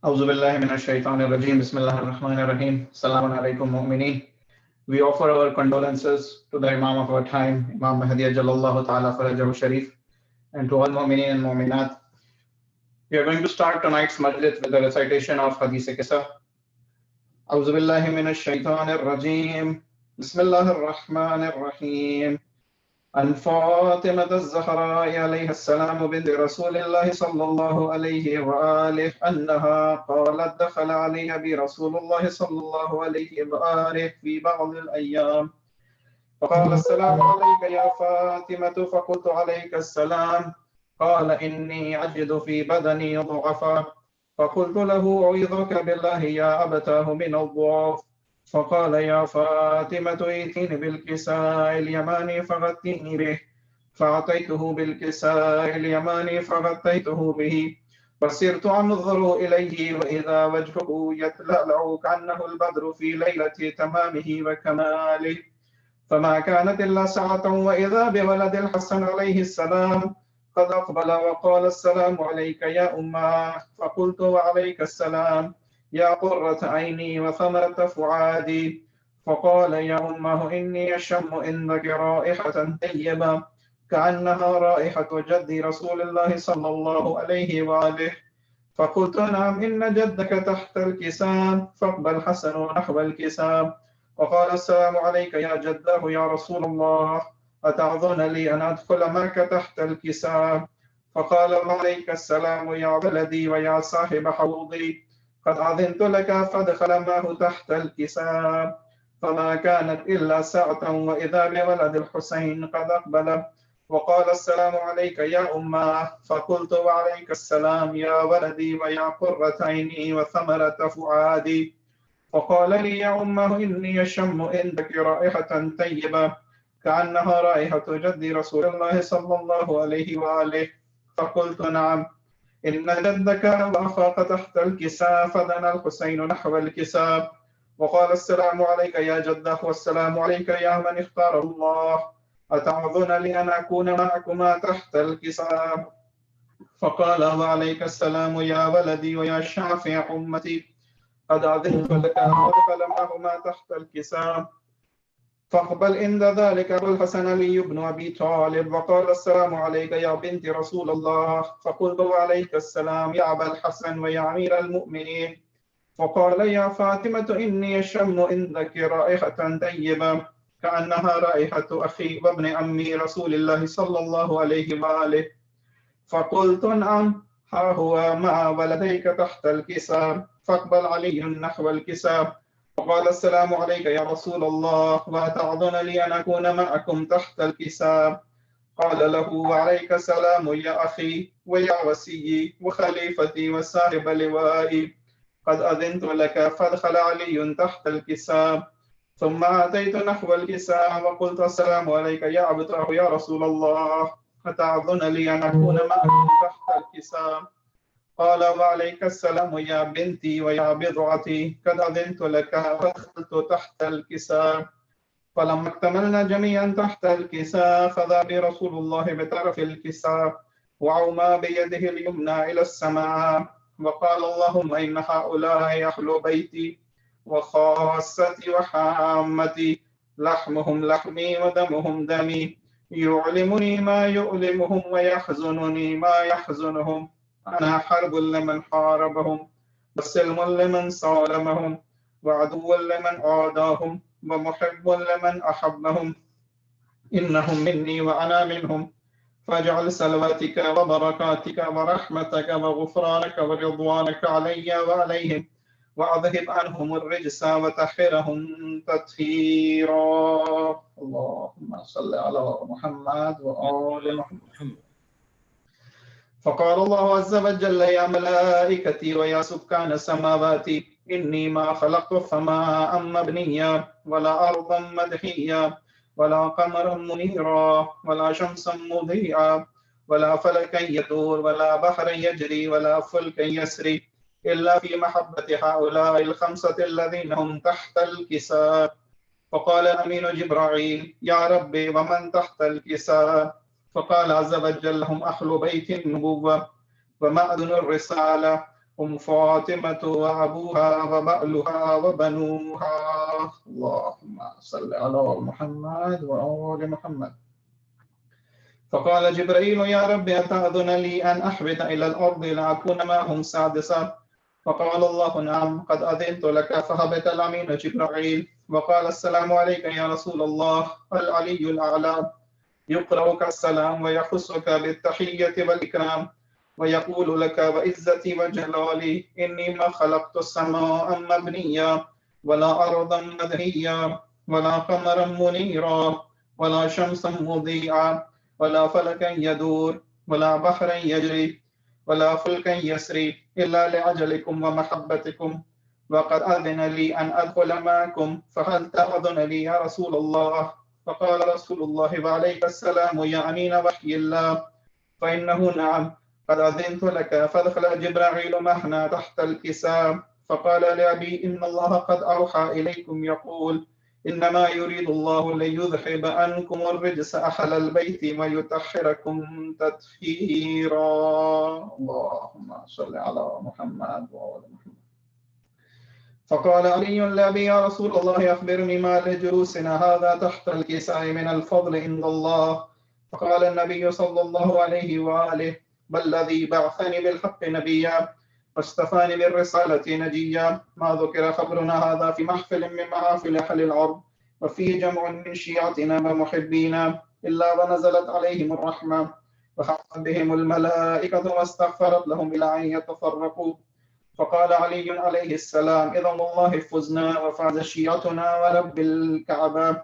أعوذ بالله من الشيطان الرجيم بسم الله الرحمن الرحيم السلام عليكم مؤمنين. We offer our condolences to the Imam of our time, Imam Mahdi Ajallallahu Ta'ala Farajahu Sharif, and to all mu'mineen and mu'minat. We are going to start tonight's Majlis with the recitation of Hadith Qissa. أعوذ بالله من الشيطان الرجيم بسم الله الرحمن الرحيم. عن فاطمة الزهراء عليها السلام بنت رسول الله صلى الله عليه وآله أنها قالت دخل علي برسول الله صلى الله عليه وآله في بعض الأيام فقال السلام عليك يا فاطمة فقلت عليك السلام قال إني أجد في بدني ضعفا فقلت له أعيذك بالله يا أبتاه من الضعف فقال يا فاطمة ائتيني بالكساء اليماني فغطيني به فأعطيته بالكساء اليماني فغطيته به فصرت أنظر إليه وإذا وجهه يتلألأ كأنه البدر في ليلة تمامه وكماله فما كانت إلا ساعة وإذا بولد الحسن عليه السلام قد أقبل وقال السلام عليك يا أمه فقلت وعليك السلام يا قرة عيني وثمرة فؤادي فقال يا أمه إني أشم عندك رائحة طيبة كأنها رائحة جد رسول الله صلى الله عليه وآله فقلت نعم إن جدك تحت الكساء فاقبل حسن نحو الكساء وقال السلام عليك يا جده يا رسول الله أتعظن لي أن أدخل معك تحت الكساء فقال وعليك السلام يا ولدي ويا صاحب حوضي قد أذنت لك فادخل معه تحت الكساء فما كانت إلا ساعة وإذا بولد الحسين قد أقبل وقال السلام عليك يا أمه فقلت وعليك السلام يا ولدي ويا قرة عيني وثمرة فؤادي فقال لي يا أمه إني أشم عندك رائحة طيبة كأنها رائحة جد رسول الله صلى الله عليه وآله فقلت نعم إن جدك وأخاك تحت الكساء فدنا الحسين نحو الكساء وقال السلام عليك يا جده والسلام عليك يا من اختار الله أتعظن لي أن أكون معكما تحت الكساء فقال وعليك السلام يا ولدي ويا شافع أمتي قد أذنت لك أن أدخل معهما تحت الكساء فاقبل عند ذلك أبو الحسن علي بن أبي طالب وقال السلام عليك يا بنت رسول الله فقلت وعليك السلام يا أبا الحسن ويا أمير المؤمنين فقال يا فاطمة إني أشم عندك رائحة طيبة كأنها رائحة أخي وابن عمي رسول الله صلى الله عليه وآله فقلت نعم ها هو مع ولديك تحت الكساء فاقبل علي نحو الكساء وقال السلام عليك يا رسول الله وأتعظن لي أن أكون معكم تحت الكساء قال له وعليك السلام يا أخي ويا وسيي وخليفتي وصاحب لوائي قد أذنت لك فادخل علي تحت الكساء ثم أتيت نحو الكساء وقلت السلام عليك يا عبده يا رسول الله أتعظن لي أن أكون معكم تحت الكساء قال وعليك السلام يا بنتي ويا بضعتي قد أذنت لك فدخلت تحت الكساء فلما اكتملنا جميعا تحت الكساء فذا برسول الله بطرف الكساء وعوما بيده اليمنى إلى السماء وقال اللهم إن هؤلاء أهل بيتي وخاصتي وحامتي لحمهم لحمي ودمهم دمي يعلمني ما يؤلمهم ويحزنني ما يحزنهم أنا حرب لمن حاربهم وسلم لمن صالمهم وعدو لمن عاداهم ومحب لمن أحبهم إنهم مني وأنا منهم فاجعل صلواتك وبركاتك ورحمتك وغفرانك ورضوانك علي وعليهم وأذهب عنهم الرجس وطهرهم تطهيرا اللهم صل على محمد وآل محمد فقال الله عز وجل يا ملائكتي ويا سكان السماوات إني ما خلقت السماء مبنيا ولا أرضا مدحيا ولا قمرا منيرا ولا شمسا مضيئا ولا فلكا يدور ولا بحرا يجري ولا فلكا يسري إلا في محبة هؤلاء الخمسة الذين هم تحت الكساء فقال الأمين جبرائيل يا ربي ومن تحت الكساء فقال عز وجل هم أهل بيت النبوة ومعدن الرسالة فاطمة وأبوها وبألها وبنوها. اللهم صل على محمد وآل محمد. فقال جبريل يا رب أتأذن لي أن أحبط إلى الأرض لأكون معهم سادسا؟ فقال الله نعم قد أذنت لك. فهبط الأمين جبريل وقال السلام عليك يا رسول الله. العلي الأعلى يقرأك السلام ويخصك بالتحية والإكرام ويقول لك وعزتي وجلالي إني ما خلقت السماء مبنيا ولا أرضا مدهيا ولا قمرا منيرا ولا شمسا مضيئا ولا فلكا يدور ولا بحرا يجري ولا فلكا يسري إلا لعجلكم ومحبتكم وقد أذن لي أن أدخل معكم فهل تأذن لي يا رسول الله؟ فقال رسول الله وعليك السلام يا أمين وحي الله فإنه نعم قد أذنت لك. فدخل جبرائيل معنا تحت الكساء فقال لأبي إن الله قد أوحى إليكم يقول إنما يريد الله ليذهب عنكم الرجس أهل البيت ويطهركم تطهيرا. اللهم صل على محمد وآل محمد. فقال علي لأبي يا رسول الله أخبرني ما لجلوسنا هذا تحت الكساء من الفضل عند الله. فقال النبي صلى الله عليه وآله والذي بعثني بالحق نبيا واصطفاني بالرسالة نجيا ما ذكر خبرنا هذا في محفل من محافل أهل الأرض وفيه جمع من شيعتنا ومحبينا إلا ونزلت عليهم الرحمة وحفت بهم الملائكة واستغفرت لهم إلى أن يتفرقوا. فقال علي عليه السلام إذا والله فزنا وفاز شيعتنا ورب الكعبة.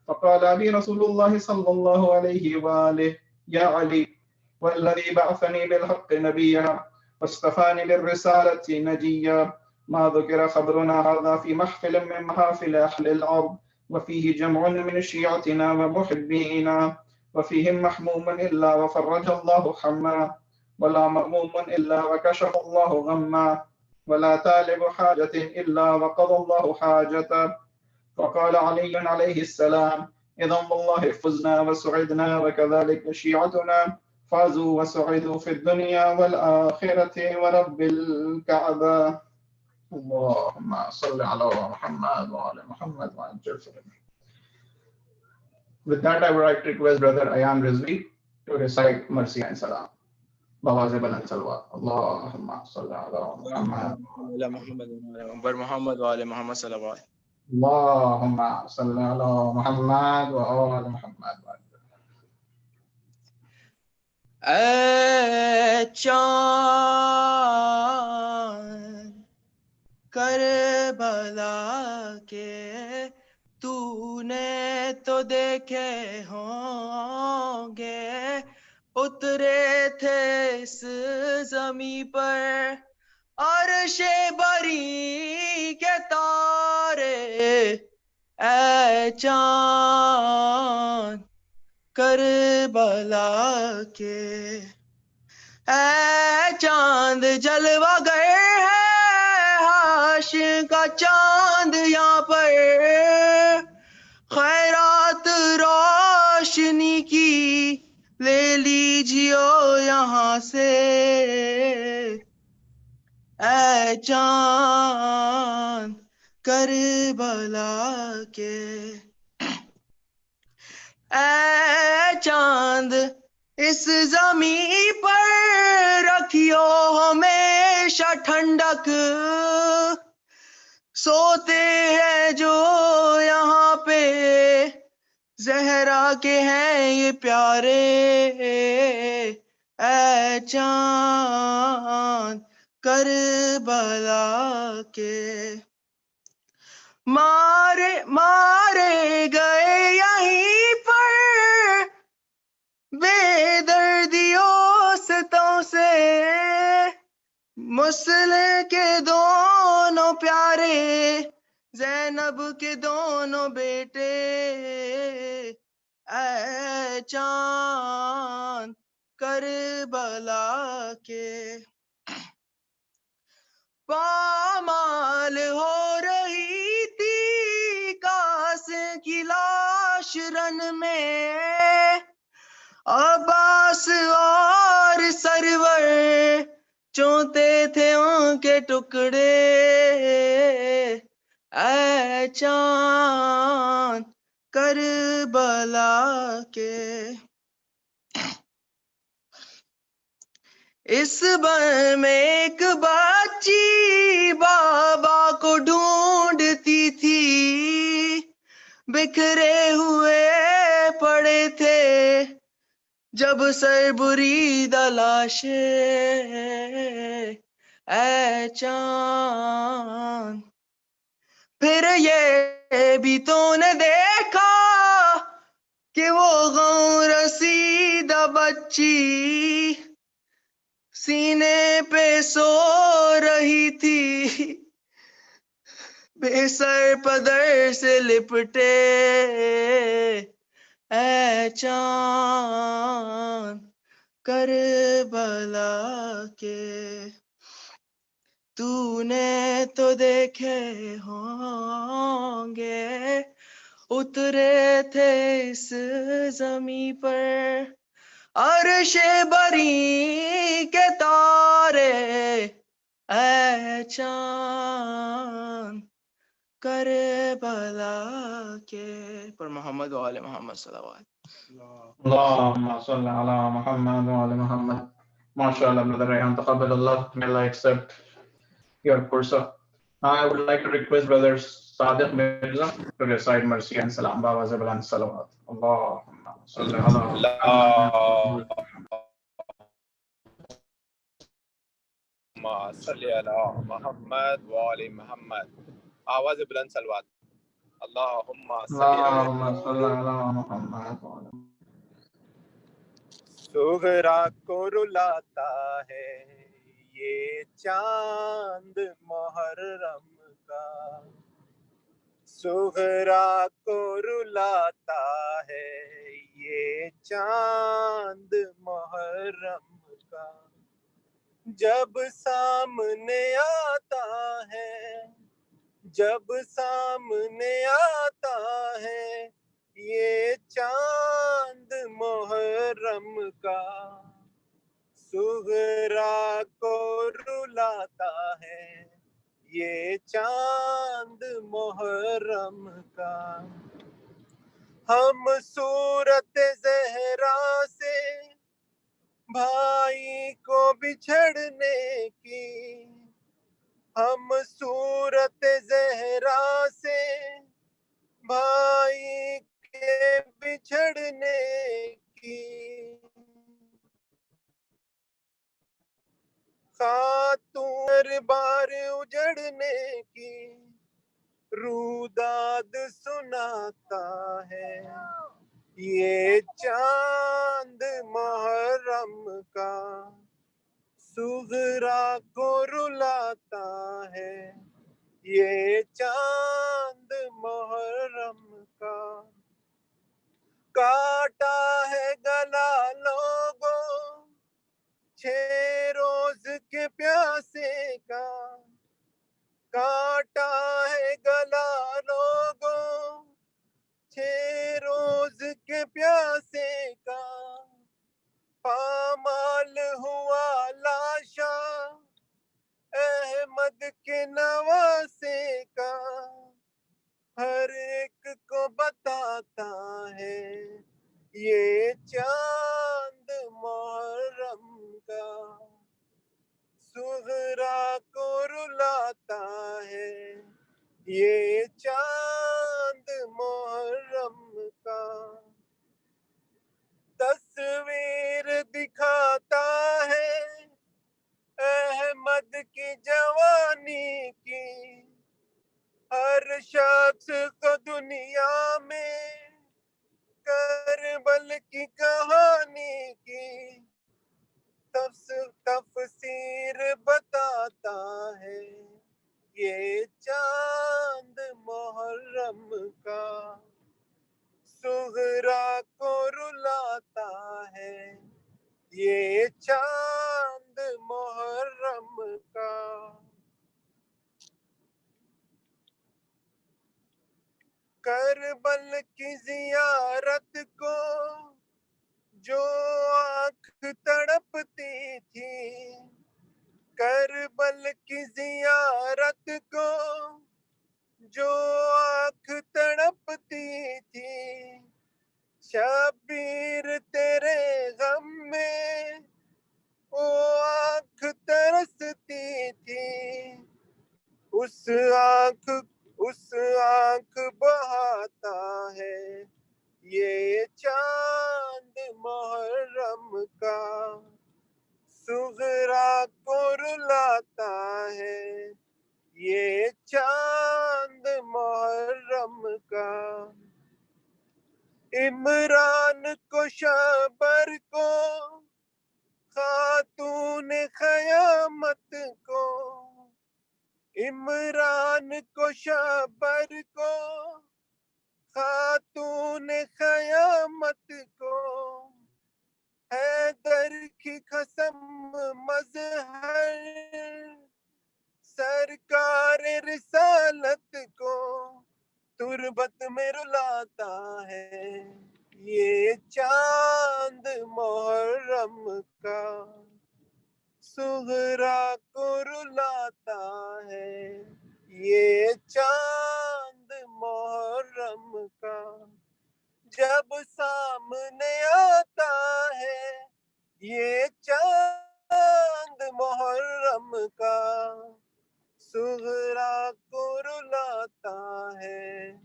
فقال أبي رسول الله صلى الله عليه وآله يا علي والذي بعثني بالحق نبيا واصطفاني بالرسالة نجيا ما ذكر خبرنا هذا في محفل من محافل أهل الأرض وفيه جمع من شيعتنا ومحبينا وفيهم محموم إلا وفرج الله حما ولا مأموم إلا وكشف الله غما ولا طالب حاجة إلا وقضى الله حاجته. فقال علي عليه السلام إذا والله فزنا وسعدنا وكذلك شيعتنا فازوا وسعدوا في الدنيا والآخرة ورب الكعبة. اللهم صل على محمد وعلى محمد وعجل فرجه. With that, I would like to request Brother Ayan Rizvi to recite Mercy and Salam. Boys بلند سلوات. اللهم صل على محمد محمد وعلى محمد صلوات. اللهم صل على محمد وآل محمد. اے چاند کربلا کے تو نے تو دیکھے ہوں گے اترے تھے اس زمیں پر عرش بری کے تارے اے چاند کربلا کے اے چاند جلوہ گر ہے ہاش کا چاند یہاں پر خیرات روشنی کی لے لیجیو یہاں سے اے چاند کربلا کے اے چاند اس زمین پر رکھیو ہمیشہ ٹھنڈک سوتے ہیں جو یہاں پہ زہرا کے ہیں یہ پیارے اے چاند کربلا کے مارے گئے یہیں پر بے دردیوں ستوں سے مسلح کے دونوں پیارے زینب کے دونوں بیٹے اے چاند کربلا کے پامال ہو رہی تھی کاس کی لاش رن میں عباس اور سرور چونتے تھے ٹکڑے اے چاند کربلا کے. اس بر میں ایک بچی بابا کو ڈھونڈتی تھی، بکھرے ہوئے پڑے تھے جب سر بریدہ لاشیں اے چاند. پھر یہ بھی تو نے دیکھا کہ وہ غم رسیدہ بچی سینے پہ سو رہی تھی، بے سر پدر سے لپٹے اے چاند کربلا کے. تو نے تو دیکھے ہوں گے اترے تھے اس زمیں پر عرش بری کے تارے اے چاند کربلا کے. پر محمد و آل محمد صلوات. اللهم صل على محمد وعلى محمد. MashaAllah, Brother Rayhan, taqabbal Allah. May Allah accept your kursa. Now I would like to request Brother Sadiq Mirza to recite Mercy and Salam Baba Zabalan Salawat. Allahumma salli ala Muhammad. صلی علی محمد وآل محمد. آواز بلند سلوات. اللہم صلی علی محمد. سغرا کو رلاتا ہے یہ چاند محرم کا، سغرا کو رلاتا ہے یہ چاند محرم کا. جب سامنے آتا ہے، جب سامنے آتا ہے یہ چاند محرم کا، سغرا کو رلاتا ہے یہ چاند محرم کا. ہم صورت زہرا سے بھائی کو بچھڑنے کی، ہم صورت زہرا سے بھائی کے بچھڑنے کی، خاتون بار اجڑنے کی روداد سناتا ہے یہ چاند محرم کا، سغرا کو رلاتا ہے یہ چاند محرم کا. کاٹا ہے گلا لوگوں 6 روز کے پیاسے کا، کاٹا ہے گلا لوگوں 6 روز کے پیاسے کا، پامال ہوا لاشا احمد کے نواسے کا، ہر ایک کو بتاتا ہے یہ چاند محرم کا، سغرا کو رلاتا ہے یہ چاند محرم کا. تصویر دکھاتا ہے احمد کی جوانی کی، ہر شخص کو دنیا میں کربل کی کہانی کی تفسیر بتاتا ہے یہ چاند محرم کا، سغرا کو رلاتا ہے یہ چاند محرم کا. کربل کی زیارت کو جو آنکھ تڑپتی تھی، کربل کی زیارت का सुगरा को रुलाता है ये चांद मुहर्रम का। इमरान को शबर को खातून क़यामत को, इमरान को शबर को खातून क़यामत को, हैदर की कसम मज़हर सरकार रिसालत को तुरबत में रुलाता है ये चांद मुहर्रम का। सुगरा को रुलाता है ये चांद मुहर्रम का। जब सामने आता है ये चांद मुहर्रम का, सुगरा को रुलाता है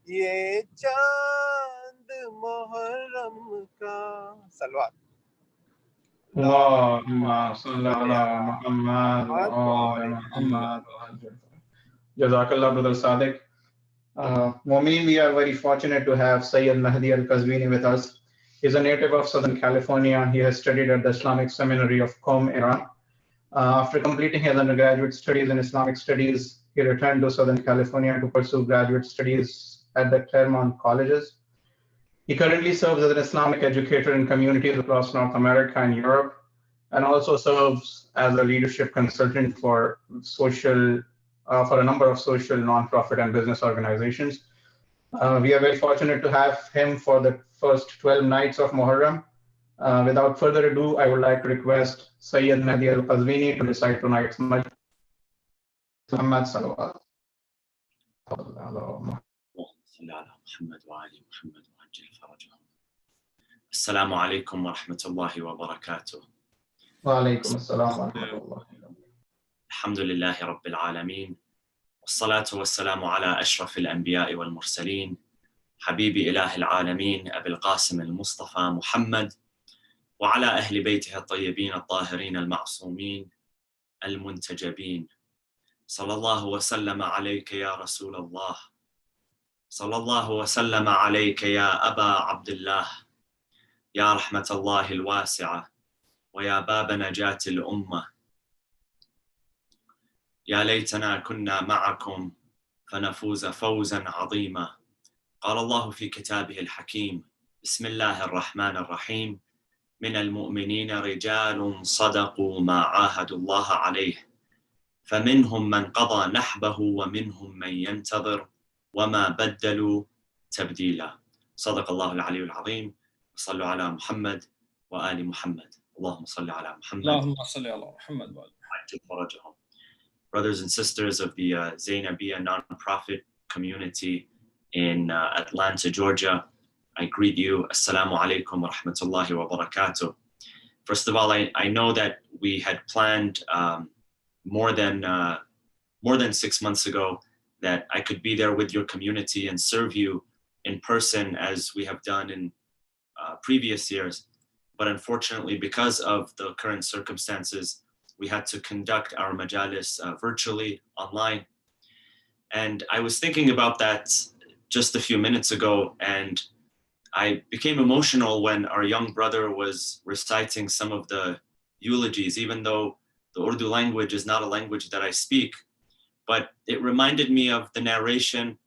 ये चांद मुहर्रम का। सलवात। Allahumma salli ala Muhammad wa ala Muhammad. Jazakallah, Brother Sadiq. Mu'min, we are very fortunate to have Sayyed Mahdi al-Qazwini with us. He's a native of Southern California. He has studied at the Islamic Seminary of Qom, Iran. After completing his undergraduate studies in Islamic studies, he returned to Southern California to pursue graduate studies at the Claremont colleges. He currently serves as an Islamic educator in communities across North America and Europe, and also serves as a leadership consultant for a number of social, nonprofit, and business organizations. We are very fortunate to have him for the first 12 nights of Muharram. Without further ado, I would like to request Sayyed Mahdi al-Qazwini to recite tonight's Majlis. Muhammad Salawat. السلام عليكم ورحمة الله وبركاته. وعليكم السلام ورحمة الله. الحمد لله رب العالمين، والصلاة والسلام على أشرف الأنبياء والمرسلين، حبيب إله العالمين أبي القاسم المصطفى محمد، وعلى أهل بيته الطيبين الطاهرين المعصومين المنتجبين. صلى الله وسلم عليك يا رسول الله، صلى الله وسلم عليك يا أبا عبد الله، يا رحمة الله الواسعة ويا باب نجاة الأمة. يا ليتنا كنا معكم فنفوز فوزا عظيما. قال الله في كتابه الحكيم: بسم الله الرحمن الرحيم: من المؤمنين رجال صدقوا ما عاهدوا الله عليه فمنهم من قضى نحبه ومنهم من ينتظر وما بدلوا تبديلا. صدق الله العلي العظيم. صلوا على محمد وآل محمد. اللهم صل على محمد. اللهم صل على محمد وآل محمد. Brothers and sisters of the Zainabiyya non-profit community in Atlanta, Georgia, I greet you. Assalamu alaikum wa rahmatullahi wa barakatuh. First of all, I know that we had planned more than 6 months ago that I could be there with your community and serve you in person as we have done in previous years. But unfortunately, because of the current circumstances, we had to conduct our majalis virtually, online. And I was thinking about that just a few minutes ago, and I became emotional when our young brother was reciting some of the eulogies, even though the Urdu language is not a language that I speak. But it reminded me of the narration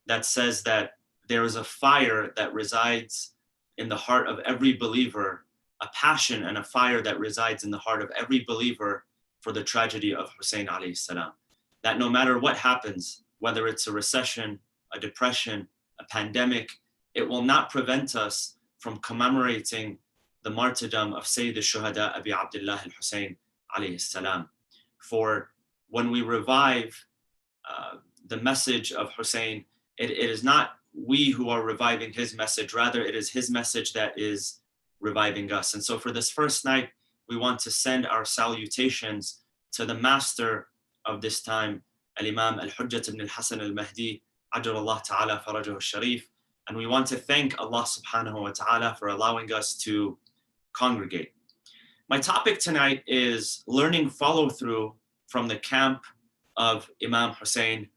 that says that there is a fire that resides in the heart of every believer, a passion and a fire that resides in the heart of every believer for the tragedy of Hussein alayhi salam. That no matter what happens, whether it's a recession, a depression, a pandemic, it will not prevent us from commemorating the martyrdom of Sayyid al-Shuhada Abi Abdullah al-Hussein alayhi salam. For when we revive the message of Hussein, it is not we who are reviving his message, rather it is his message that is reviving us. And so for this first night, we want to send our salutations to the master of this time, Al-Imam Al-Hujjat ibn al-Hasan al-Mahdi, Ajrallah Ta'ala Farajahu al-Sharif. And we want to thank Allah subhanahu wa ta'ala for allowing us to congregate. My topic tonight is learning follow-through from the camp of Imam Hussein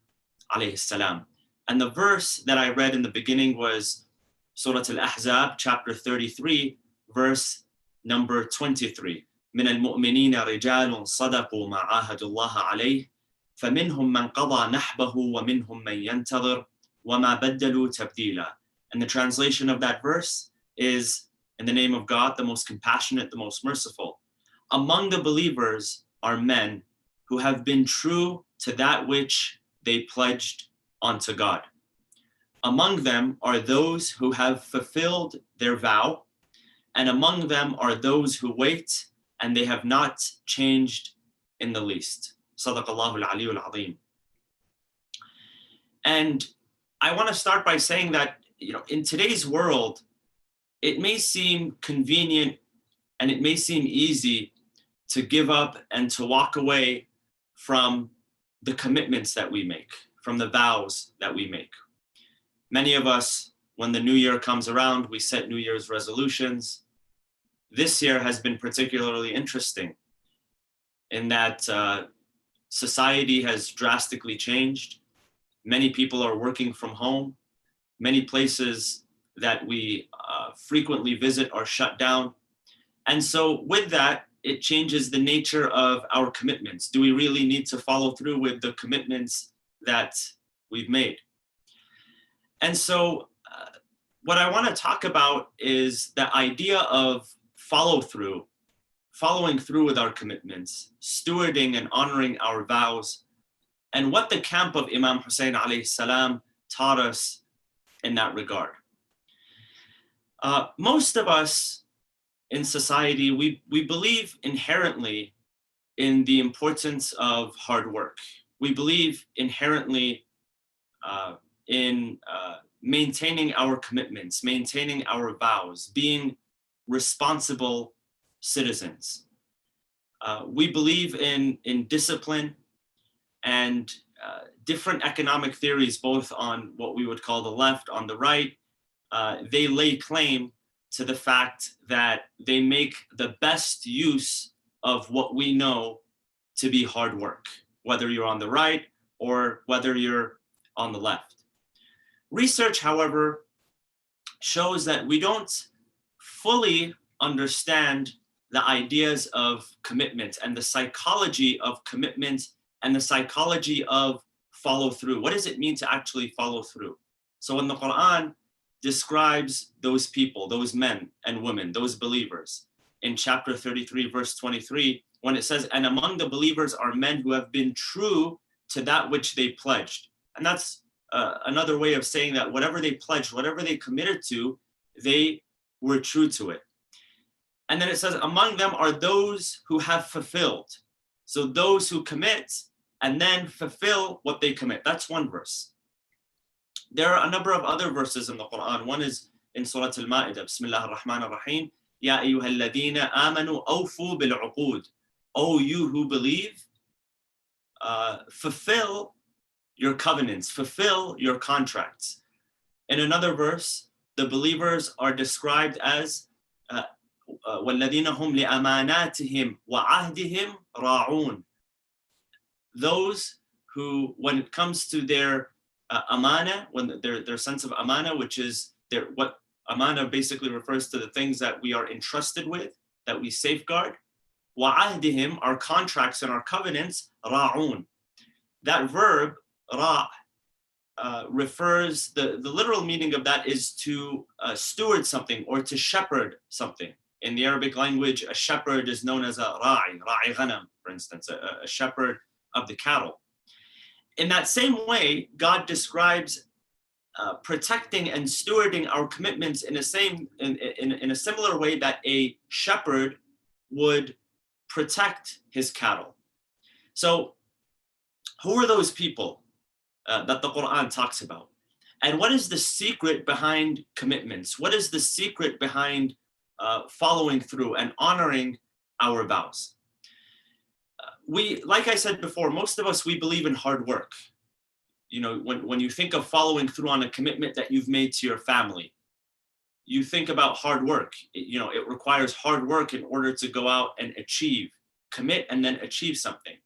alayhi salam. And the verse that I read in the beginning was Surah Al-Ahzab, chapter 33, verse number 23. من المؤمنين رجال صدقوا ما عاهدوا الله عليه فمنهم من قضى نحبه ومنهم من ينتظر وما بدلوا تبديلا. And the translation of that verse is, in the name of God, the most compassionate, the most merciful. Among the believers are men who have been true to that which they pledged unto God. Among them are those who have fulfilled their vow, and among them are those who wait, and they have not changed in the least. Sadaqallahu al-Aliyyul Azim. And I want to start by saying that, in today's world, it may seem convenient and it may seem easy to give up and to walk away from the commitments that we make, from the vows that we make. Many of us, when the new year comes around, we set New Year's resolutions. This year has been particularly interesting in that society has drastically changed. Many people are working from home. Many places that we frequently visit are shut down. And so with that, it changes the nature of our commitments. Do we really need to follow through with the commitments that we've made? And so what I want to talk about is the idea of following through with our commitments, stewarding and honoring our vows, and what the camp of Imam Hussein alayhi salam taught us in that regard. Most of us in society, we believe inherently in the importance of hard work. We believe inherently in maintaining our commitments, maintaining our vows, being responsible citizens. We believe in discipline and different economic theories, both on what we would call the left, on the right. They lay claim to the fact that they make the best use of what we know to be hard work, whether you're on the right or whether you're on the left. Research, however, shows that we don't fully understand the ideas of commitment and the psychology of commitment and the psychology of follow through. What does it mean to actually follow through? So when the Quran describes those people, those men and women, those believers, in chapter 33, verse 23, when it says, and among the believers are men who have been true to that which they pledged. And that's another way of saying that whatever they pledged, whatever they committed to, they were true to it. And then it says, among them are those who have fulfilled. So those who commit and then fulfill what they commit. That's one verse. There are a number of other verses in the Quran. One is in Surah Al-Ma'idah, Bismillah ar-Rahman ar-Rahim, Ya ayyuhal ladina amanu awfu bil-uqud. O you who believe, fulfill your covenants, fulfill your contracts. In another verse, the believers are described as وَالَّذِينَ هُمْ لِأَمَانَاتِهِمْ وَعَهْدِهِمْ رَاعُونَ. Those who, when it comes to their amana, when their sense of amana, which is what amana basically refers to the things that we are entrusted with, that we safeguard. وَعَهْدِهِمْ, our contracts and our covenants, رَاعُونَ. That verb, ra, refers, the literal meaning of that is to steward something or to shepherd something. In the Arabic language, a shepherd is known as a ra'i ghanam, for instance, a shepherd of the cattle. In that same way, God describes protecting and stewarding our commitments in a similar way that a shepherd would protect his cattle. So who are those people that the Quran talks about? And what is the secret behind commitments? What is the secret behind following through and honoring our vows? Like I said before, most of us, we believe in hard work. You know, when you think of following through on a commitment that you've made to your family, you think about hard work. It requires hard work in order to go out and commit and then achieve something.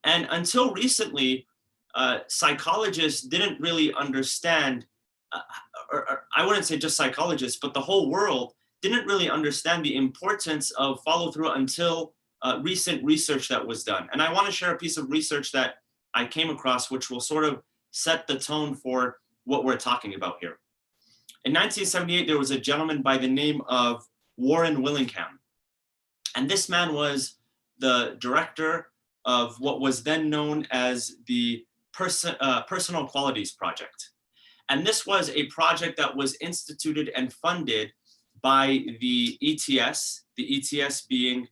And until recently, psychologists didn't really understand, or I wouldn't say just psychologists, but the whole world didn't really understand the importance of follow through until recent research that was done. And I want to share a piece of research that I came across, which will sort of set the tone for what we're talking about here. In 1978, there was a gentleman by the name of Warren Willingham. And this man was the director of what was then known as the Personal Qualities Project. And this was a project that was instituted and funded by the ETS being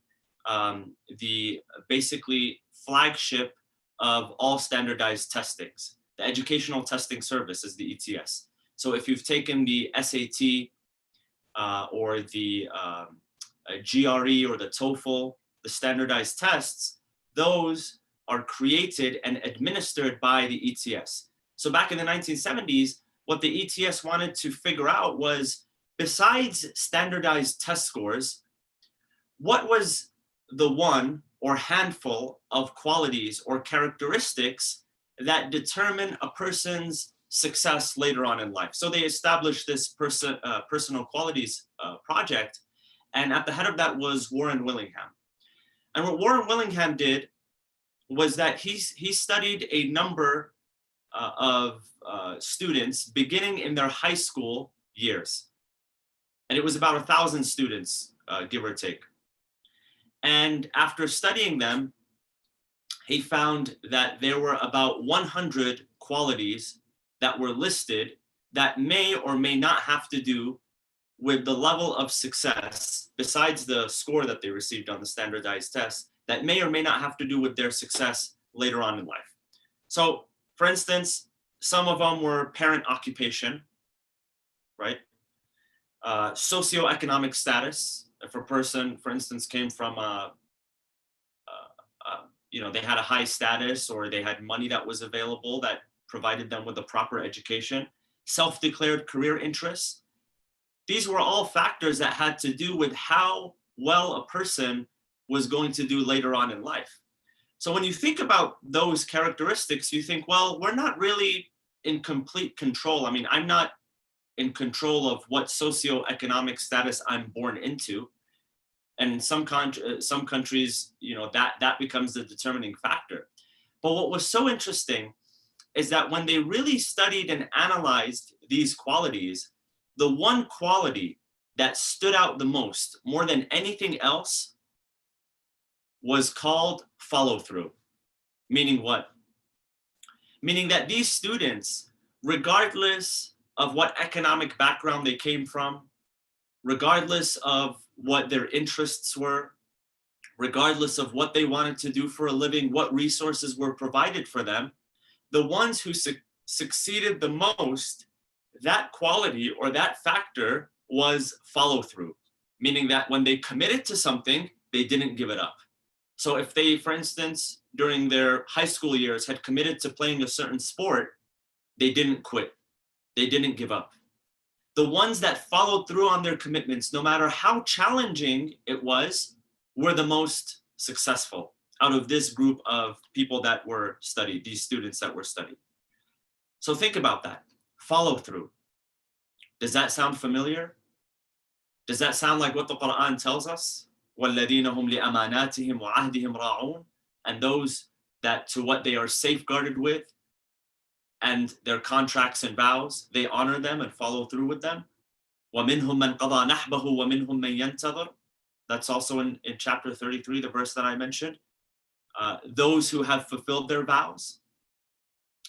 the basically flagship of all standardized testings. The Educational Testing Service is the ETS. So if you've taken the SAT or the GRE or the TOEFL, the standardized tests, those are created and administered by the ETS. So back in the 1970s, what the ETS wanted to figure out was, besides standardized test scores, what was the one or handful of qualities or characteristics that determine a person's success later on in life. So they established this Personal Qualities Project, and at the head of that was Warren Willingham. And what Warren Willingham did was that he studied a number of students beginning in their high school years. And it was about 1,000 students, give or take. And after studying them, he found that there were about 100 qualities that were listed that may or may not have to do with the level of success, besides the score that they received on the standardized test, that may or may not have to do with their success later on in life. So, for instance, some of them were parent occupation, right? Socioeconomic status. If a person, for instance, came from they had a high status, or they had money that was available that provided them with a proper education. Self-declared career interests. These were all factors that had to do with how well a person was going to do later on in life. So when you think about those characteristics, you think, well, we're not really in complete control. I mean, I'm not in control of what socioeconomic status I'm born into. And in some countries, that becomes the determining factor. But what was so interesting is that when they really studied and analyzed these qualities, the one quality that stood out the most, more than anything else, was called follow-through. Meaning what? Meaning that these students, regardless of what economic background they came from, regardless of what their interests were, regardless of what they wanted to do for a living, what resources were provided for them, the ones who succeeded the most, that quality or that factor was follow through, meaning that when they committed to something, they didn't give it up. So if they, for instance, during their high school years had committed to playing a certain sport, they didn't quit. They didn't give up. The ones that followed through on their commitments, no matter how challenging it was, were the most successful out of this group of people that were studied, these students that were studied. So think about that. Follow through. Does that sound familiar? Does that sound like what the Quran tells us? وَالَّذِينَ هُمْ لِأَمَانَاتِهِمْ وَعَهْدِهِمْ رَاعُونَ. And those that to what they are safeguarded with and their contracts and vows, they honor them and follow through with them. وَمِنْهُمْ مَنْ قَضَى نَحْبَهُ وَمِنْهُمْ مَنْ يَنْتَظِرُ. That's also in chapter 33, the verse that I mentioned. Those who have fulfilled their vows.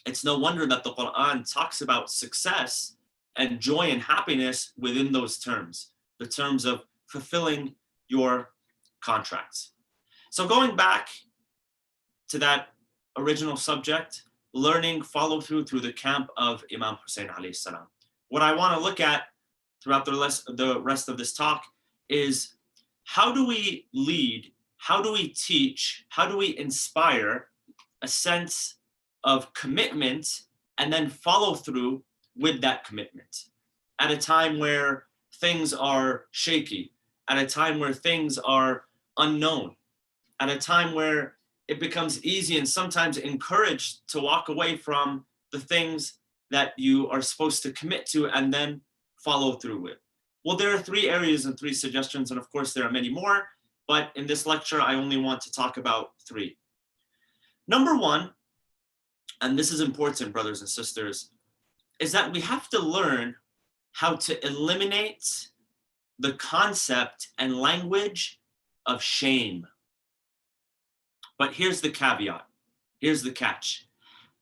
It's no wonder that the Quran talks about success and joy and happiness within those terms, the terms of fulfilling your contracts. So going back to that original subject, learning follow through the camp of Imam Hussein alayhi salam. What I want to look at throughout the rest of this talk is, how do we lead, how do we teach, how do we inspire a sense of commitment and then follow through with that commitment at a time where things are shaky, at a time where things are unknown, at a time where it becomes easy and sometimes encouraged to walk away from the things that you are supposed to commit to and then follow through with? Well, there are 3 areas and 3 suggestions, and of course there are many more, but in this lecture, I only want to talk about 3. Number 1, and this is important, brothers and sisters, is that we have to learn how to eliminate the concept and language of shame. But here's the caveat, here's the catch.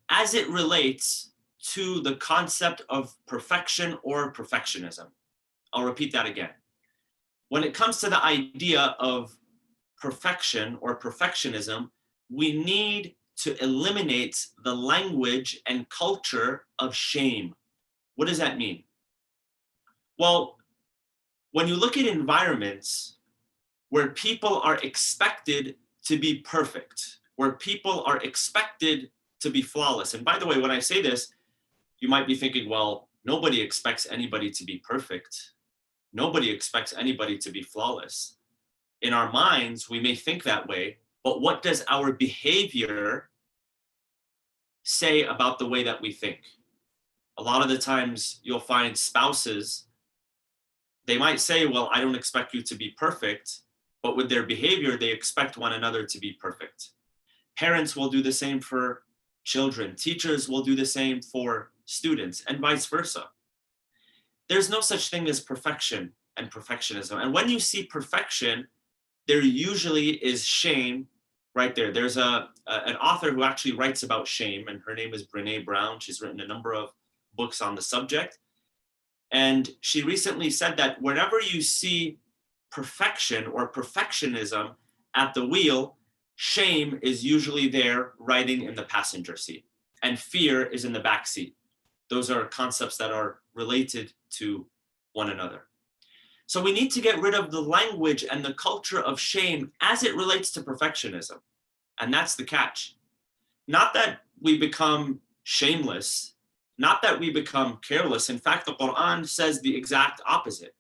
As it relates to the concept of perfection or perfectionism. I'll repeat that again. When it comes to the idea of perfection or perfectionism, we need to eliminate the language and culture of shame. What does that mean? Well, when you look at environments where people are expected to be perfect, where people are expected to be flawless. And by the way, when I say this, you might be thinking, well, nobody expects anybody to be perfect. Nobody expects anybody to be flawless. In our minds, we may think that way, but what does our behavior say about the way that we think? A lot of the times you'll find spouses, they might say, well, I don't expect you to be perfect, but with their behavior, they expect one another to be perfect. Parents will do the same for children. Teachers will do the same for students, and vice versa. There's no such thing as perfection and perfectionism. And when you see perfection, there usually is shame right there. There's an author who actually writes about shame, and her name is Brené Brown. She's written a number of books on the subject. And she recently said that whenever you see perfection or perfectionism at the wheel, shame is usually there riding in the passenger seat, and fear is in the back seat. Those are concepts that are related to one another. So we need to get rid of the language and the culture of shame as it relates to perfectionism. And that's the catch. Not that we become shameless, not that we become careless. In fact, the Quran says the exact opposite.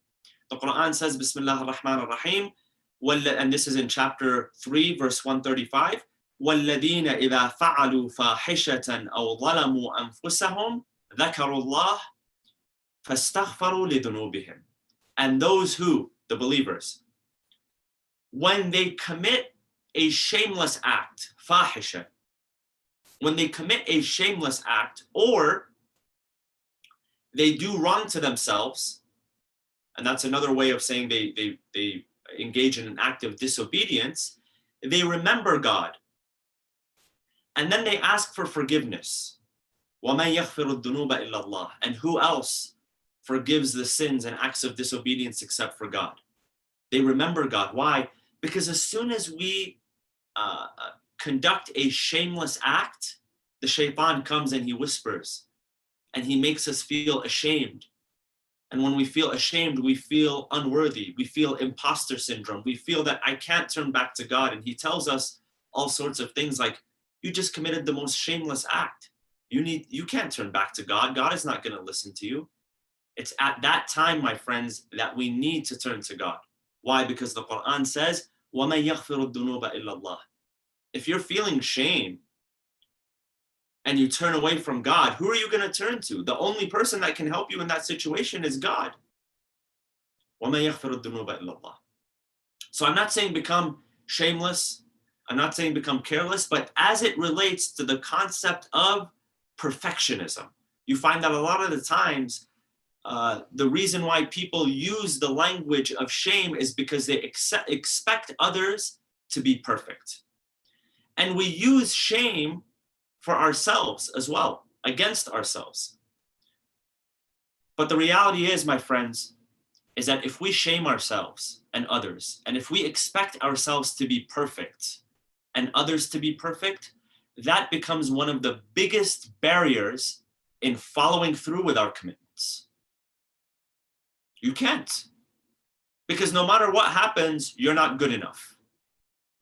The Quran says, Bismillah ar-Rahman ar-Rahim, and this is in chapter 3, verse 135, وَالَّذِينَ إِذَا فَعَلُوا فَاحِشَةً أَوْ ظَلَمُوا أَنفُسَهُمْ ذَكَرُوا اللَّهَ فَاسْتَغْفَرُوا لِذُنُوبِهِمْ. And those who, the believers, when they commit a shameless act, fahisha, when they commit a shameless act, or they do wrong to themselves, and that's another way of saying they engage in an act of disobedience, they remember God. And then they ask for forgiveness. وَمَنْ يَغْفِرُ الذُّنُوبَ إِلَّا اللَّهِ. And who else forgives the sins and acts of disobedience except for God? They remember God. Why? Because as soon as we conduct a shameless act, the shaitan comes and he whispers, and he makes us feel ashamed. And when we feel ashamed, we feel unworthy. We feel imposter syndrome. We feel that I can't turn back to God. And he tells us all sorts of things like, you just committed the most shameless act. You can't turn back to God. God is not going to listen to you. It's at that time, my friends, that we need to turn to God. Why? Because the Quran says, وَمَنْ يَغْفِرُ الذُّنُوبَ إِلَّا اللَّهِ. If you're feeling shame and you turn away from God, who are you going to turn to? The only person that can help you in that situation is God. وَمَنْ يَغْفِرُ الذُّنُوبَ إِلَّا اللَّهِ. So I'm not saying become shameless. I'm not saying become careless, but as it relates to the concept of perfectionism, you find that a lot of the times, the reason why people use the language of shame is because they expect others to be perfect. And we use shame for ourselves as well, against ourselves. But the reality is, my friends, is that if we shame ourselves and others, and if we expect ourselves to be perfect and others to be perfect, that becomes one of the biggest barriers in following through with our commitments. You can't. Because no matter what happens, you're not good enough.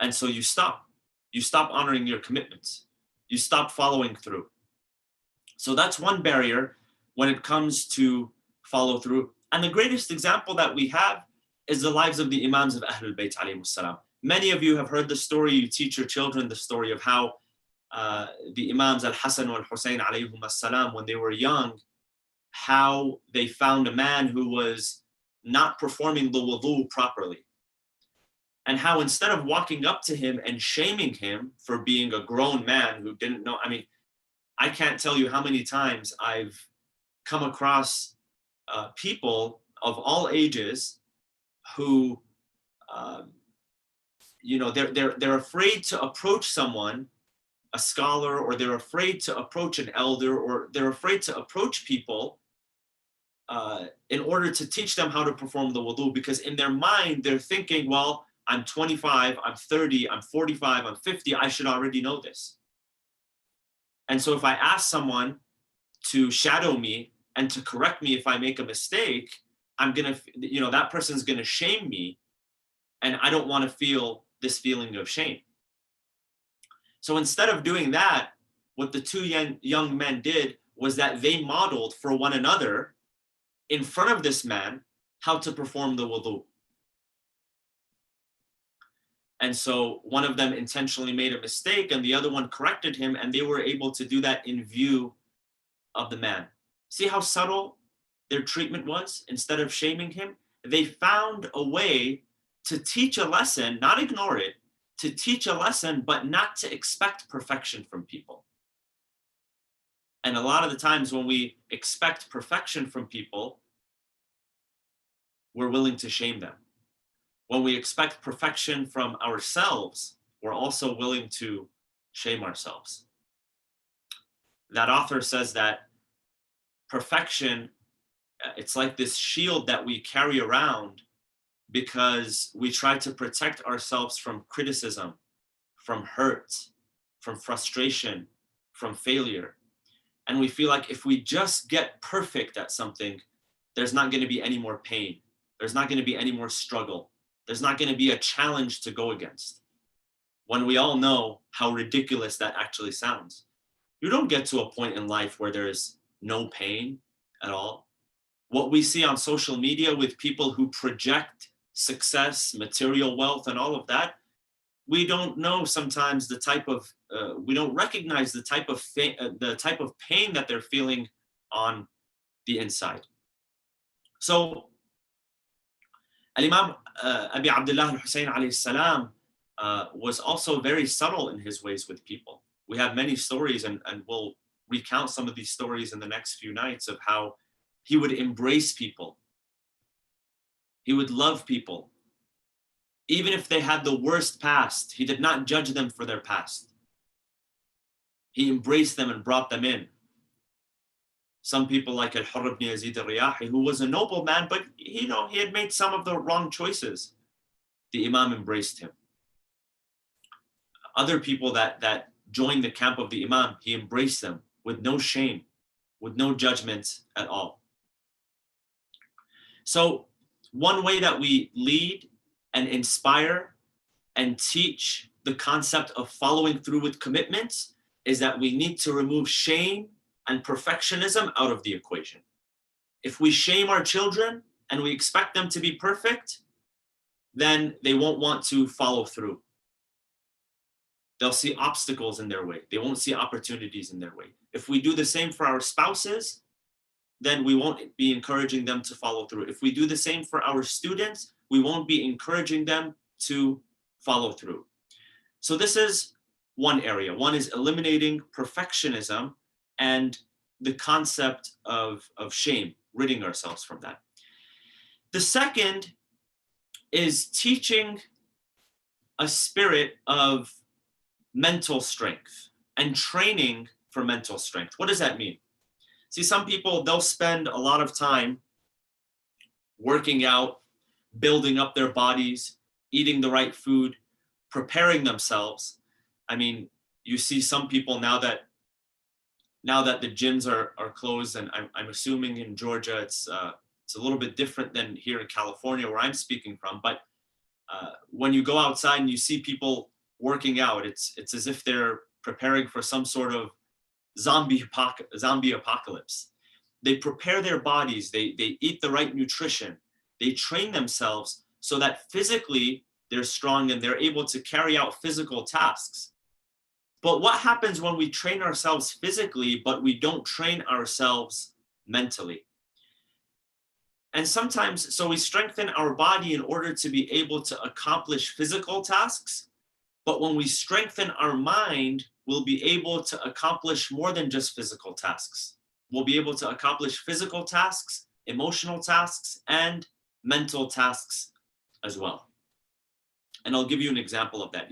And so you stop. You stop honoring your commitments. You stop following through. So that's one barrier when it comes to follow through. And the greatest example that we have is the lives of the Imams of Ahlul Bayt alayhimus salam. Many of you have heard the story, you teach your children the story of how the Imams Al-Hasan and Al-Hussein alayhimus salam, when they were young, how they found a man who was not performing the wudu properly. And how instead of walking up to him and shaming him for being a grown man who didn't know, I mean, I can't tell you how many times I've come across people of all ages who, you know, they're afraid to approach someone, a scholar, or they're afraid to approach an elder, or they're afraid to approach people in order to teach them how to perform the wudu, because in their mind they're thinking, well, I'm 25, I'm 30, I'm 45, I'm 50, I should already know this. And so if I ask someone to shadow me and to correct me if I make a mistake, I'm gonna, you know, that person's gonna shame me, and I don't want to feel this feeling of shame. So instead of doing that, what the two young men did was that they modeled for one another in front of this man how to perform the wudu. And so one of them intentionally made a mistake and the other one corrected him, and they were able to do that in view of the man. See how subtle their treatment was? Instead of shaming him, they found a way to teach a lesson, not ignore it, to teach a lesson, but not to expect perfection from people. And a lot of the times when we expect perfection from people, we're willing to shame them. When we expect perfection from ourselves, we're also willing to shame ourselves. That author says that perfection, it's like this shield that we carry around because we try to protect ourselves from criticism, from hurt, from frustration, from failure. And we feel like if we just get perfect at something, there's not going to be any more pain. There's not going to be any more struggle. There's not going to be a challenge to go against. When we all know how ridiculous that actually sounds. You don't get to a point in life where there's no pain at all. What we see on social media with people who project success, material wealth, and all of that, we don't know sometimes the type of, we don't recognize the type of pain that they're feeling on the inside. So, Al-Imam Abi Abdullah al-Hussein alayhi salam was also very subtle in his ways with people. We have many stories, and we'll recount some of these stories in the next few nights of how he would embrace people. He would love people. Even if they had the worst past, he did not judge them for their past. He embraced them and brought them in. Some people like Al-Hurr ibn Yazid al-Riyahi, who was a noble man, but he had made some of the wrong choices. The Imam embraced him. Other people that joined the camp of the Imam, he embraced them with no shame, with no judgment at all. So one way that we lead and inspire and teach the concept of following through with commitments is that we need to remove shame and perfectionism out of the equation. If we shame our children and we expect them to be perfect, then they won't want to follow through. They'll see obstacles in their way. They won't see opportunities in their way. If we do the same for our spouses, then we won't be encouraging them to follow through. If we do the same for our students, we won't be encouraging them to follow through. So this is one area. One is eliminating perfectionism and the concept of shame, ridding ourselves from that. The second is teaching a spirit of mental strength and training for mental strength. What does that mean? See, some people, they'll spend a lot of time working out, building up their bodies, eating the right food, preparing themselves. I mean, you see some people now that the gyms are closed, and I'm assuming in Georgia it's a little bit different than here in California where I'm speaking from, but when you go outside and you see people working out, it's as if they're preparing for some sort of zombie apocalypse. they prepare their bodies, they eat the right nutrition, they train themselves so that physically they're strong and they're able to carry out physical tasks. But what happens when we train ourselves physically, but we don't train ourselves mentally? And sometimes, so we strengthen our body in order to be able to accomplish physical tasks. But when we strengthen our mind, we'll be able to accomplish more than just physical tasks. We'll be able to accomplish physical tasks, emotional tasks, and mental tasks as well. And I'll give you an example of that.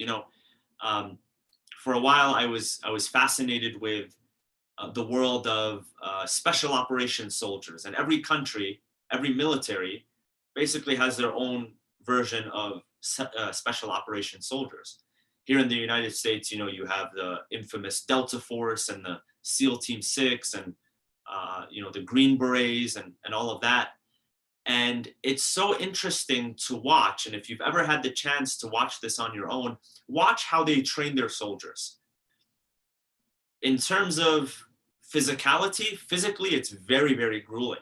For a while, I was fascinated with the world of special operations soldiers. And every country, every military, basically has their own version of special operations soldiers. Here in the United States, you have the infamous Delta Force and the SEAL Team 6 and the Green Berets and all of that. And it's so interesting to watch. And if you've ever had the chance to watch this on your own, watch how they train their soldiers. In terms of physicality, physically, it's very, very grueling.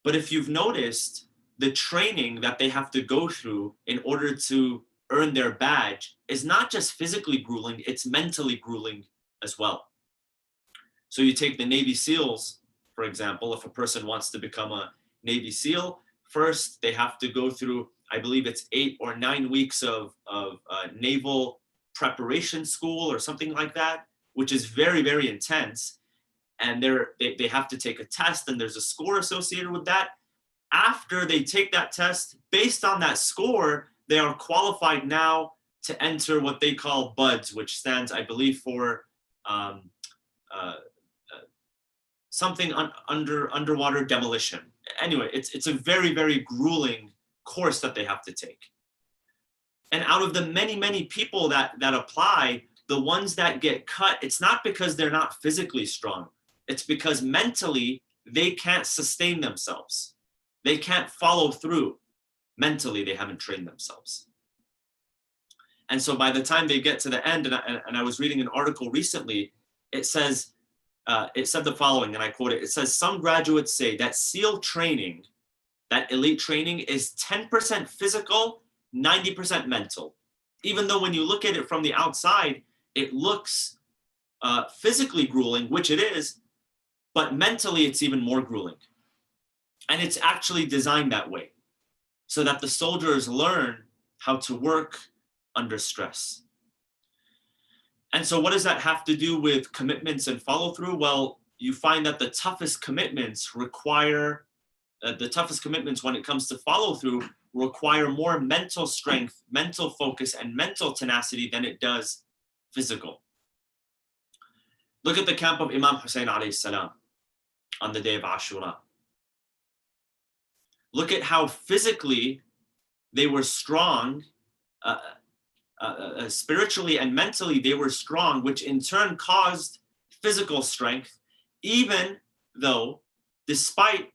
But if you've noticed, the training that they have to go through in order to earn their badge is not just physically grueling, it's mentally grueling as well. So you take the Navy SEALs, for example. If a person wants to become a Navy SEAL, first they have to go through, I believe it's 8 or 9 weeks of naval preparation school or something like that, which is very, very intense. And they have to take a test, and there's a score associated with that. After they take that test, based on that score, they are qualified now to enter what they call BUDS, which stands, I believe, for something underwater demolition. Anyway, it's a very, very grueling course that they have to take. And out of the many, many people that apply, the ones that get cut, it's not because they're not physically strong. It's because mentally they can't sustain themselves. They can't follow through. Mentally, they haven't trained themselves. And so by the time they get to the end, and I was reading an article recently, it said the following, and I quote it. It says, some graduates say that SEAL training, that elite training, is 10% physical, 90% mental. Even though when you look at it from the outside, it looks physically grueling, which it is, but mentally it's even more grueling. And it's actually designed that way, so that the soldiers learn how to work under stress. And so what does that have to do with commitments and follow through? Well, you find that the toughest commitments when it comes to follow through require more mental strength, mental focus, and mental tenacity than it does physical. Look at the camp of Imam Hussein alayhi salam on the day of Ashura. Look at how physically they were strong, spiritually and mentally they were strong, which in turn caused physical strength, even though, despite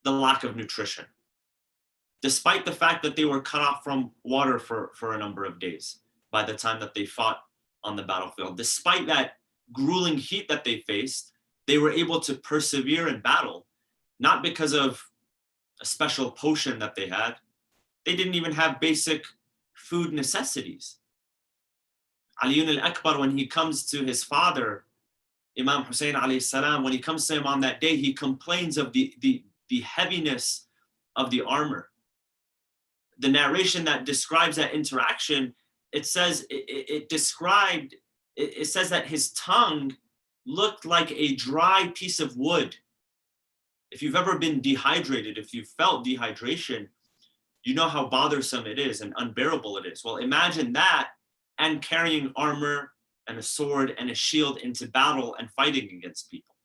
the lack of nutrition, despite the fact that they were cut off from water for a number of days by the time that they fought on the battlefield. Despite that grueling heat that they faced, they were able to persevere in battle, not because of a special potion that they had. They didn't even have basic food necessities. Ali al-Akbar, when he comes to his father, Imam Hussein alayhi salam, when he comes to him on that day, he complains of the heaviness of the armor. The narration that describes that interaction, it says it says that his tongue looked like a dry piece of wood. If you've ever been dehydrated, if you've felt dehydration, you know how bothersome it is and unbearable it is. Well, imagine that and carrying armor and a sword and a shield into battle and fighting against people.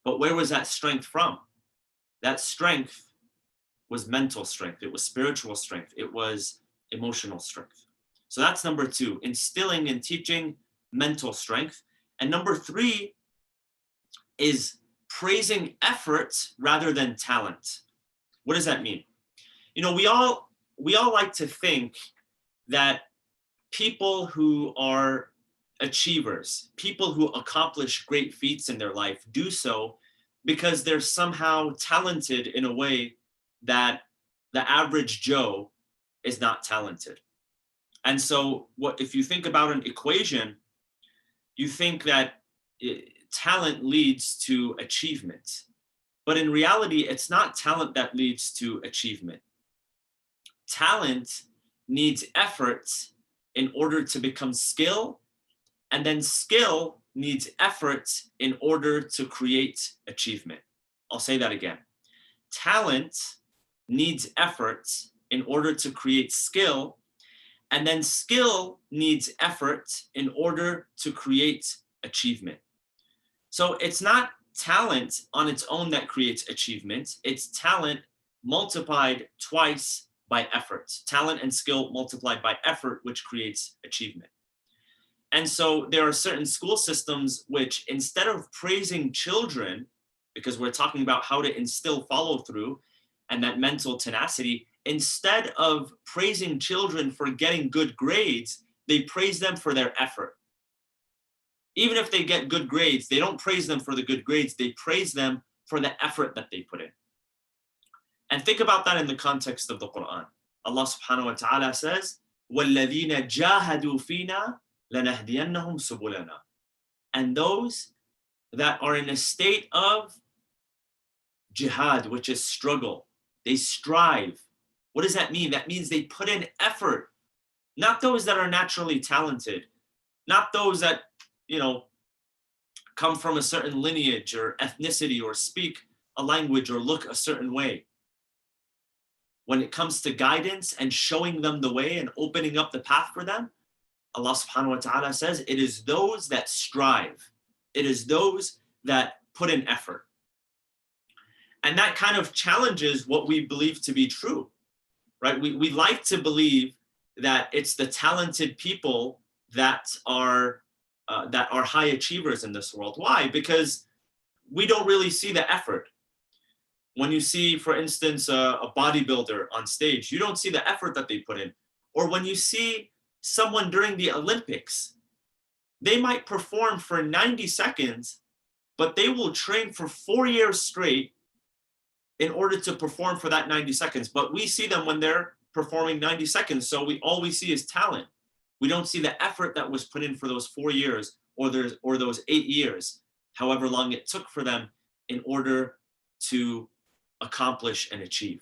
But where was that strength from? That strength was mental strength. It was spiritual strength. It was emotional strength. So that's number 2, instilling and teaching mental strength. And number 3 is praising effort rather than talent. What does that mean? We all like to think that people who are achievers, people who accomplish great feats in their life, do so because they're somehow talented in a way that the average Joe is not talented. And so what if you think about an equation, you think that talent leads to achievement. But in reality, it's not talent that leads to achievement. Talent needs effort in order to become skill, and then skill needs effort in order to create achievement. I'll say that again. Talent needs effort in order to create skill, and then skill needs effort in order to create achievement. So it's not talent on its own that creates achievement, it's talent multiplied twice by effort. Talent and skill multiplied by effort, which creates achievement. And so there are certain school systems which, instead of praising children, because we're talking about how to instill follow through and that mental tenacity, instead of praising children for getting good grades, they praise them for their effort. Even if they get good grades, they don't praise them for the good grades, they praise them for the effort that they put in. And think about that in the context of the Quran. Allah subhanahu wa ta'ala says, وَالَّذِينَ جَاهَدُوا فِينَا لَنَهْدِيَنَّهُمْ سُبُلَنَا. And those that are in a state of jihad, which is struggle, they strive. What does that mean? That means they put in effort. Not those that are naturally talented, not those that, come from a certain lineage or ethnicity or speak a language or look a certain way. When it comes to guidance and showing them the way and opening up the path for them, Allah subhanahu wa ta'ala says, it is those that strive. It is those that put in effort. And that kind of challenges what we believe to be true, right? We like to believe that it's the talented people that are high achievers in this world. Why? Because we don't really see the effort. When you see, for instance, a bodybuilder on stage, you don't see the effort that they put in. Or when you see someone during the Olympics, they might perform for 90 seconds, but they will train for 4 years straight in order to perform for that 90 seconds. But we see them when they're performing 90 seconds. So all we see is talent. We don't see the effort that was put in for those 4 years or those 8 years, however long it took for them in order to accomplish and achieve.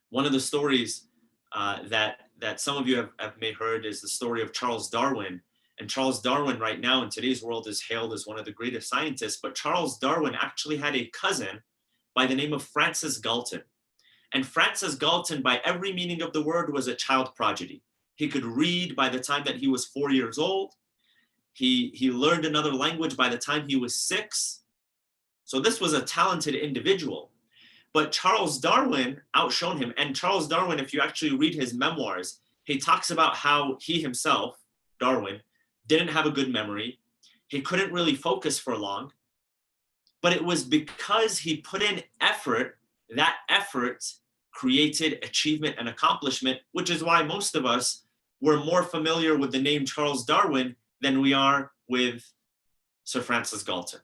One of the stories that some of you have may heard is the story of Charles Darwin. And Charles Darwin right now in today's world is hailed as one of the greatest scientists, but Charles Darwin actually had a cousin by the name of Francis Galton. And Francis Galton, by every meaning of the word, was a child prodigy. He could read by the time that he was 4 years old. He learned another language by the time he was 6. So this was a talented individual. But Charles Darwin outshone him. And Charles Darwin, if you actually read his memoirs, he talks about how he himself, Darwin, didn't have a good memory. He couldn't really focus for long. But it was because he put in effort, that effort created achievement and accomplishment, which is why most of us were more familiar with the name Charles Darwin than we are with Sir Francis Galton.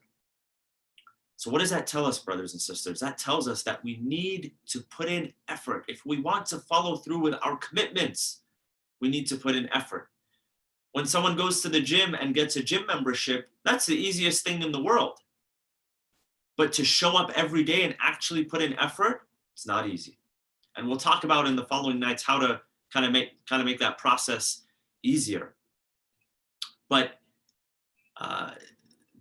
So what does that tell us, brothers and sisters? That tells us that we need to put in effort. If we want to follow through with our commitments, we need to put in effort. When someone goes to the gym and gets a gym membership, that's the easiest thing in the world. But to show up every day and actually put in effort, it's not easy. And we'll talk about in the following nights how to kind of make that process easier. But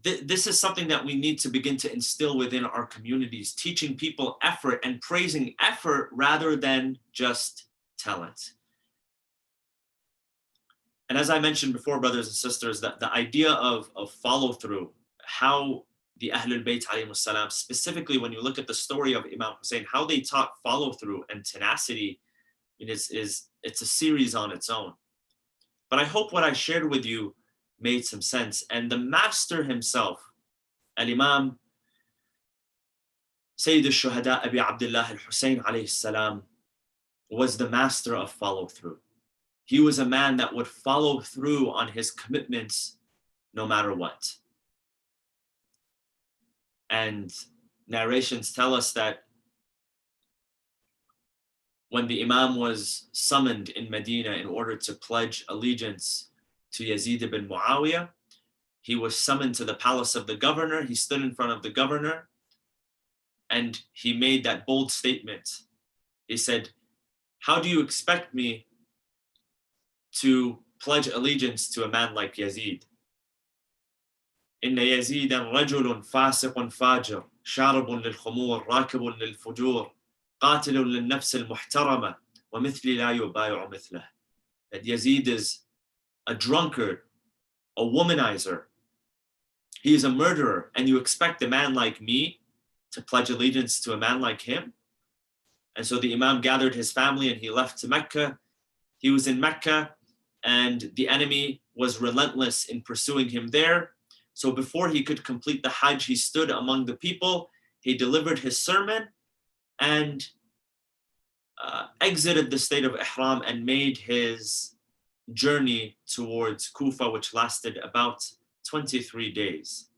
this is something that we need to begin to instill within our communities, teaching people effort and praising effort rather than just talent. And as I mentioned before, brothers and sisters, that the idea of follow through, how the Ahlul Bayt alayhimus salam, specifically when you look at the story of Imam Hussein, how they taught follow through and tenacity, it's a series on its own. But I hope what I shared with you made some sense. And the master himself, Al-Imam Sayyid al-Shuhada Abi Abdullah al-Hussein alayhi salam, was the master of follow through. He was a man that would follow through on his commitments no matter what. And narrations tell us that when the Imam was summoned in Medina in order to pledge allegiance to Yazid ibn Muawiyah, he was summoned to the palace of the governor. He stood in front of the governor and he made that bold statement. He said, "How do you expect me to pledge allegiance to a man like Yazid? إن يزيدا رجل فاسق فاجر شارب للخمور راكب للفجور قاتل للنفس المحترمة ومثلي لا يبايع مثله." That Yazid is a drunkard, a womanizer. He is a murderer, and you expect a man like me to pledge allegiance to a man like him? And so the Imam gathered his family and he left to Mecca. He was in Mecca and the enemy was relentless in pursuing him there. So before he could complete the Hajj, he stood among the people, he delivered his sermon and exited the state of Ihram and made his journey towards Kufa, which lasted about 23 days.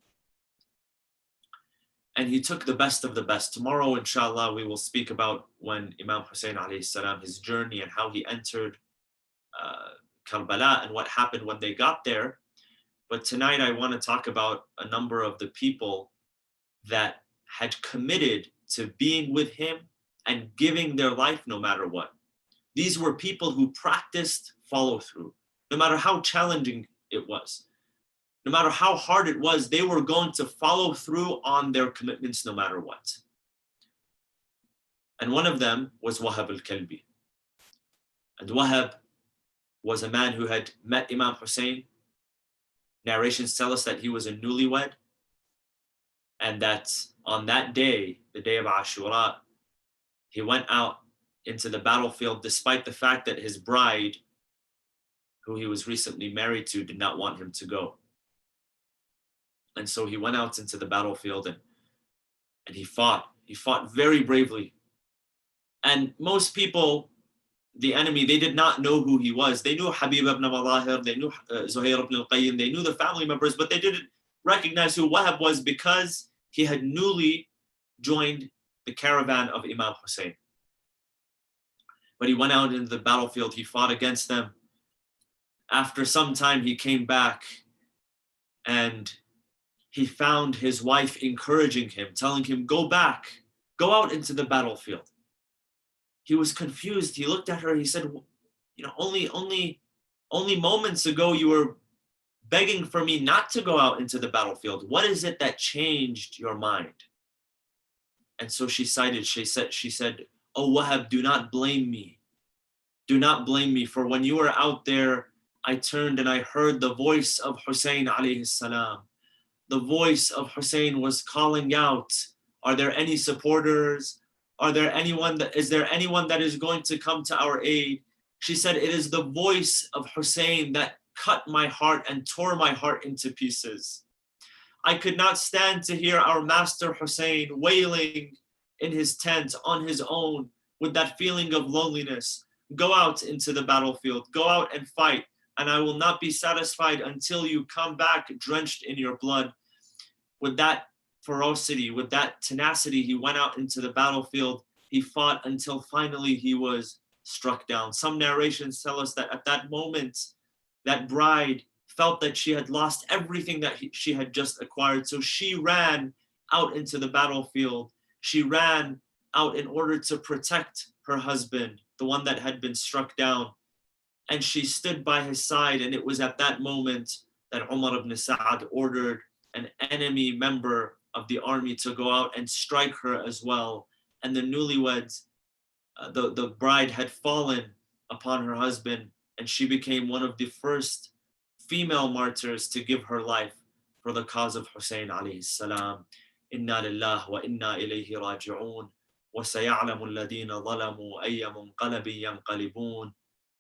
And he took the best of the best. Tomorrow, inshallah, we will speak about when Imam Hussein alayhi salam, his journey and how he entered Karbala and what happened when they got there. But tonight I want to talk about a number of the people that had committed to being with him and giving their life no matter what. These were people who practiced follow through, no matter how challenging it was. No matter how hard it was, they were going to follow through on their commitments no matter what. And one of them was Wahab al-Kalbi. And Wahab was a man who had met Imam Hussein. Narrations tell us that he was a newlywed and that on that day, the day of Ashura, he went out into the battlefield despite the fact that his bride, who he was recently married to, did not want him to go. And so he went out into the battlefield and he fought. He fought very bravely. And most people, the enemy, they did not know who he was. They knew Habib ibn Malahir, they knew Zuhair ibn al-Qayyim, they knew the family members, but they didn't recognize who Wahab was because he had newly joined the caravan of Imam Hussein. But he went out into the battlefield, he fought against them. After some time, he came back and he found his wife encouraging him, telling him, "Go back, go out into the battlefield." He was confused. He looked at her, he said, only moments ago you were begging for me not to go out into the battlefield. What is it that changed your mind? And so she said, "Oh Wahab, do not blame me. Do not blame me, for when you were out there, I turned and I heard the voice of Hussein alayhi salam. The voice of Hussein was calling out, 'Are there any supporters? Is there anyone that is going to come to our aid?' She said, 'It is the voice of Hussein that cut my heart and tore my heart into pieces. I could not stand to hear our master Hussein wailing in his tent on his own with that feeling of loneliness. Go out into the battlefield, go out and fight, and I will not be satisfied until you come back drenched in your blood.' With that ferocity, with that tenacity, he went out into the battlefield. He fought until finally he was struck down. Some narrations tell us that at that moment, that bride felt that she had lost everything that she had just acquired. So she ran out into the battlefield. She ran out in order to protect her husband, the one that had been struck down. And she stood by his side. And it was at that moment that Umar ibn Sa'ad ordered an enemy member of the army to go out and strike her as well. And the newlyweds, the bride had fallen upon her husband, and she became one of the first female martyrs to give her life for the cause of Hussein alayhi salam. Inna lillah wa inna ilayhi raji'un. وسيعلم الذين ظلموا أي منقلب ينقلبون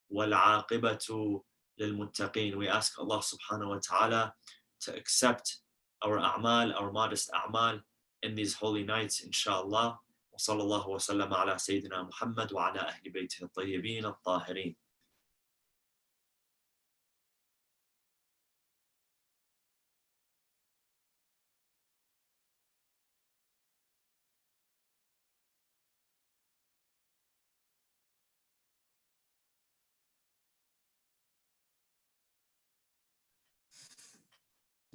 والعاقبة للمتقين. We ask Allah subhanahu wa ta'ala to accept our a'mal, our modest a'mal in these holy nights, inshallah. وصلى الله وسلم على سيدنا محمد وعلى أهل بيته الطيبين الطاهرين.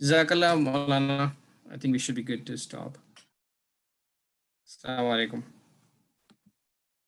Jazakallah, Maulana. I think we should be good to stop. Assalamu alaikum.